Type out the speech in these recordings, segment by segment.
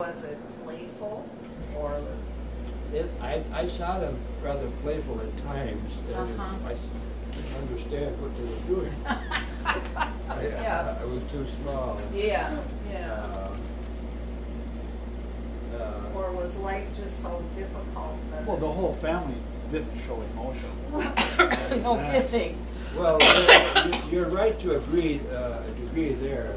Was it playful or? I saw them rather playful at times, and I didn't understand what they were doing. Yeah. I was too small. Yeah, yeah. Or Uh, was life just so difficult that? Well, the whole family didn't show emotion. No That's- kidding. Well, you're right to a degree there.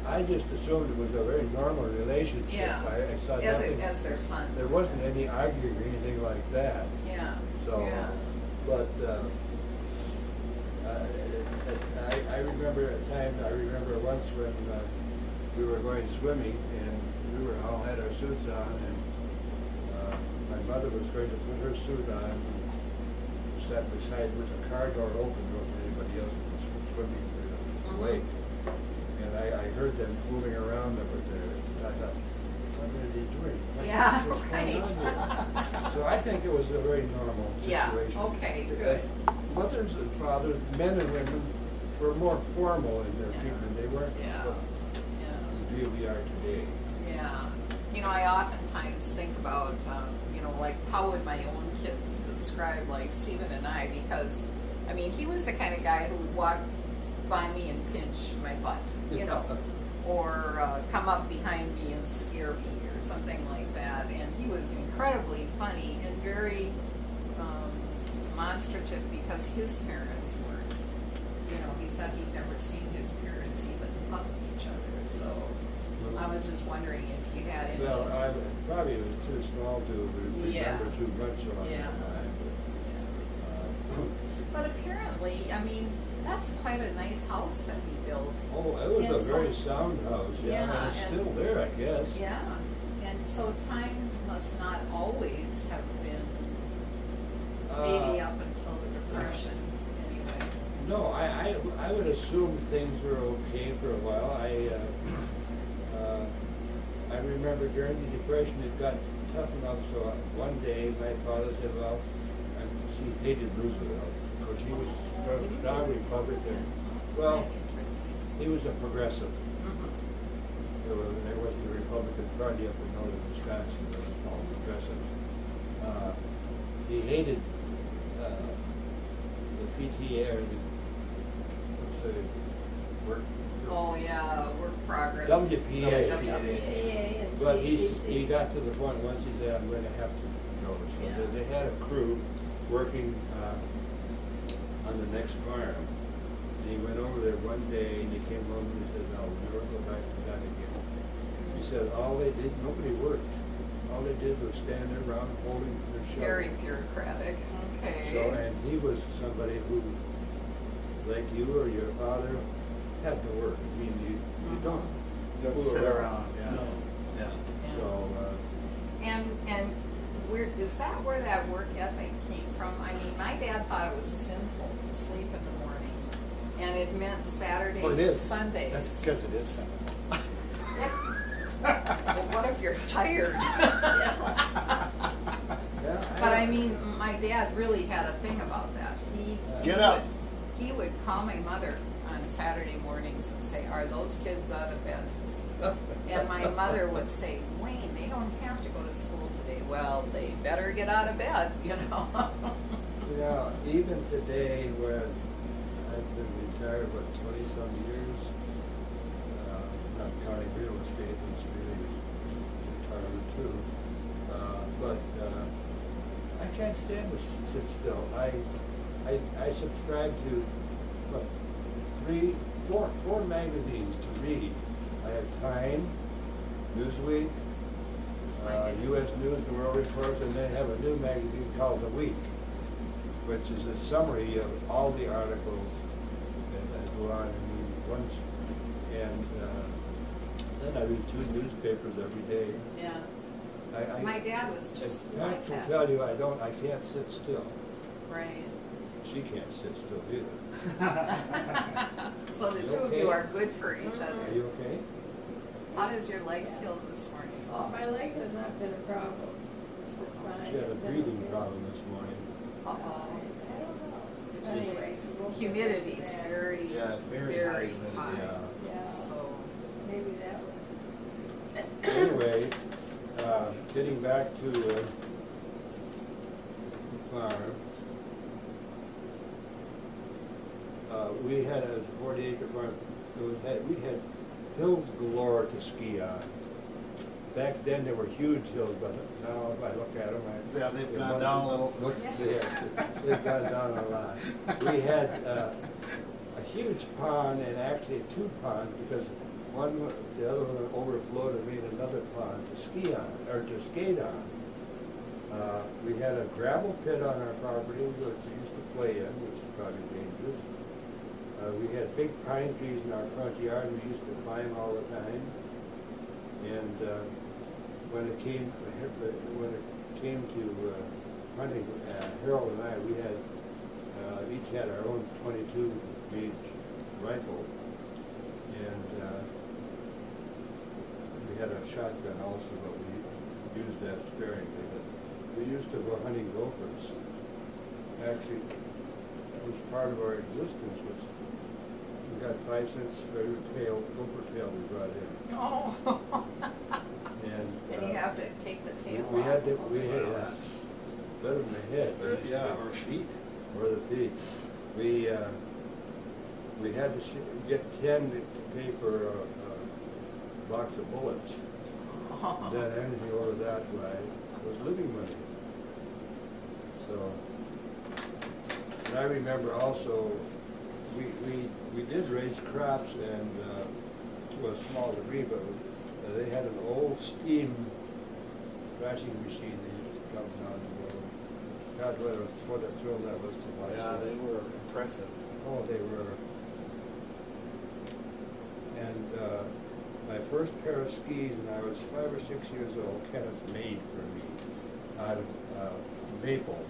I just assumed it was a very normal relationship. Yeah. I saw As nothing. as their son. There wasn't any arguing or anything like that. Yeah. So, Yeah. but I remember a time. I remember once when we were going swimming and we were all had our suits on, and my mother was going to put her suit on. And sat beside with the car door open, wasn't anybody else was swimming in the lake. And I heard them fooling around over there. And I thought, what are they doing? Yeah, What's going on right. here? So I think it was a very normal Yeah, situation. okay, good. Mothers and fathers, men and women, were more formal in their Yeah. treatment. They weren't Yeah. what Yeah. we are today. Yeah. You know, I oftentimes think about, like how would my own kids describe like Stephen and I, because, I mean, he was the kind of guy who would walk by me and pinch my butt, or come up behind me and scare me or something like that. And he was incredibly funny and very demonstrative because his parents weren't. He said he'd never seen his parents even hug each other. So I was just wondering if you had any. Well, I probably was too small to Yeah. remember too much along Yeah. the line. But apparently, I mean, that's quite a nice house that he built. Oh, it was And a so- very sound house, yeah, and Yeah, it's and- still there, I guess. Yeah, and so times must not always have been, maybe up until the Depression, anyway. No, I would assume things were okay for a while. I remember during the Depression it got tough enough, so one day my father said, well, he hated Roosevelt, because he was a strong Republican. Well, he was a progressive. There wasn't a Republican Party up in northern Wisconsin, it was all progressives. He hated the PTA, or what's the work? Oh, yeah, work progress. WPA. WPA. But he got to the point once he said, I'm going to have to go. So Yeah. they had a crew working on the next farm. And he went over there one day and he came home and he said, no, we'll never go back to that again. He said all they did, nobody worked. All they did was stand there around holding their shovel. Very bureaucratic, okay. So, and he was somebody who, like you or your father, had to work. I mean, you don't Don't fool sit around, yeah. No. Yeah. So, And is that where that work ethic came from? I mean, my dad thought it was sinful to sleep in the morning, and it meant Saturdays Well, it and is. Sundays. That's because it is simple. Well, what if you're tired? yeah, But I mean, my dad really had a thing about that. Get up. He would call my mother on Saturday mornings and say, "Are those kids out of bed?" And my mother would say, "Wayne, they don't have to go to school today." Well, they better get out of bed, Yeah, even today, when I've been retired, 20-some years, not counting real estate, it's really retirement too. But I can't stand to sit still. I subscribe to, four magazines to read. I have Time, Newsweek, U.S. News and World Reports, and then have a new magazine called The Week, which is a summary of all the articles that go on in once. And then I read 2 newspapers every day. Yeah. I My dad was just I like can that. tell you, I can't sit still. Right. She can't sit still either. So the You two of okay? you are good for each Are other. you okay? How does your leg feel this morning? Oh, my leg has not been a problem. It's been fine. She had a It's been breathing okay. problem this morning. I Uh-oh. don't know. Did But you- anyway, she woke up Humidity is bad. very, Yeah, it's very very high humidity, high. Yeah. Yeah, So, maybe that was. Anyway, getting back to the farm, we had a 40-acre farm. We had hills galore to ski on. Back then, there were huge hills, but now if I look at them, Yeah, they've gone down a little. they've gone down a lot. We had a huge pond, and actually two ponds, because the other one overflowed and made another pond to ski on, or to skate on. We had a gravel pit on our property, which we used to play in, which is probably dangerous. We had big pine trees in our front yard, we used to climb all the time. And when it came to hunting, Harold and I, we had each had our own 22 gauge rifle, and we had a shotgun also, but we used that sparingly. But we used to go hunting gophers. Actually, that was part of our existence. We got 5 cents for every gopher tail we brought in. Oh. And Then you have to take the tail we off. had to, better than the head, Or feet. or the feet. We had to get 10 to pay for a box of bullets. Then anything over that way was living money. So, and I remember also, we did raise crops and to a small degree, but they had an old steam thrashing machine they used to come down and blow. God, what a thrill that was to watch. Yeah, they were impressive. Oh, they were. And my first pair of skis, when I was 5 or 6 years old, Kenneth made for me out of maple.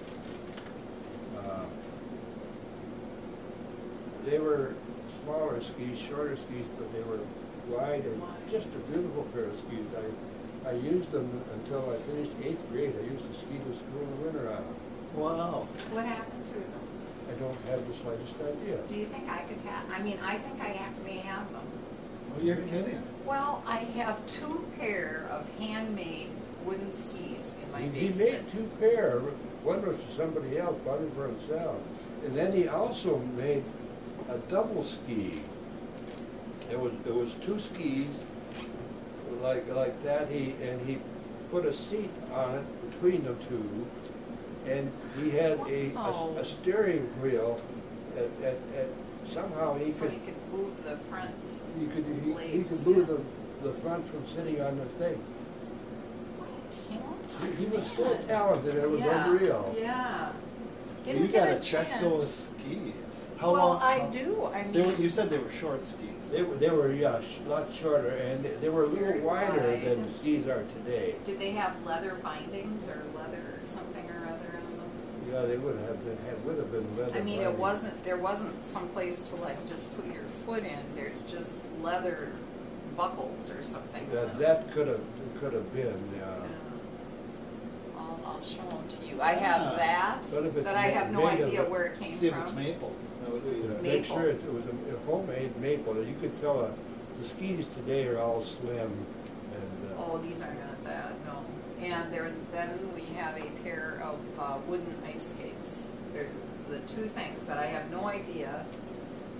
They were smaller skis, shorter skis, but they were wide and just a beautiful pair of skis. I used them until I finished 8th grade. I used to ski to school in the winter on them. Wow. What happened to them? I don't have the slightest idea. Do you think I could have, I mean, I think I may have them. Oh, you're kidding. Well, I have 2 pair of handmade wooden skis in my He basement. made 2 pair. One was for somebody else, one for himself. And then he also made a double ski. It was 2 skis like that. He put a seat on it between the 2, and he had a steering wheel. Somehow he So could you could move the front he could blades, move yeah. the front from sitting on the thing. What a talent. He was so talented. It was Yeah, unreal. Yeah. You Didn't get gotta a check chance. those skis. How Well, long? I do, I They were, mean, you said they were short skis. They were yeah, lots shorter, and they were a little Very wider wide. than the skis are today. did they have leather bindings or leather something or other on them? Yeah, they would have been leather. I mean, binding. there wasn't some place to like just put your foot in, there's just leather buckles or something. That could have been. I'll show them to you. I have that, But if it's but I have no made of idea it- where it came See if it's from. maple. That would be. Maple. Make sure it was a homemade maple. You could tell the skis today are all slim and. Oh, these are not that, no. And then we have a pair of wooden ice skates. They're the 2 things that I have no idea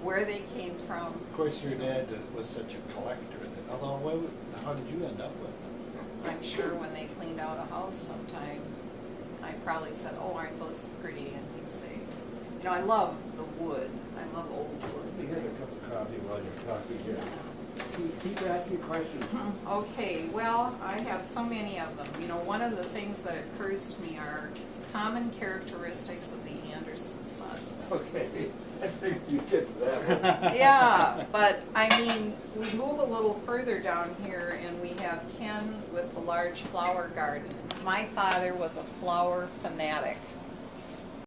where they came from. Of course, your dad was such a collector. Although, how did you end up with them? I'm sure when they cleaned out a house sometime, I probably said, oh, aren't those pretty? And he'd say, you know, I love the wood. I love old Let me wood. get a cup of coffee while you're talking here. Keep asking questions. Okay, well, I have so many of them. You know, one of the things that occurs to me are common characteristics of the Anderson sons. Okay, I think you get to that one. Yeah, but I mean, we move a little further down here and we have Ken with the large flower garden. My father was a flower fanatic.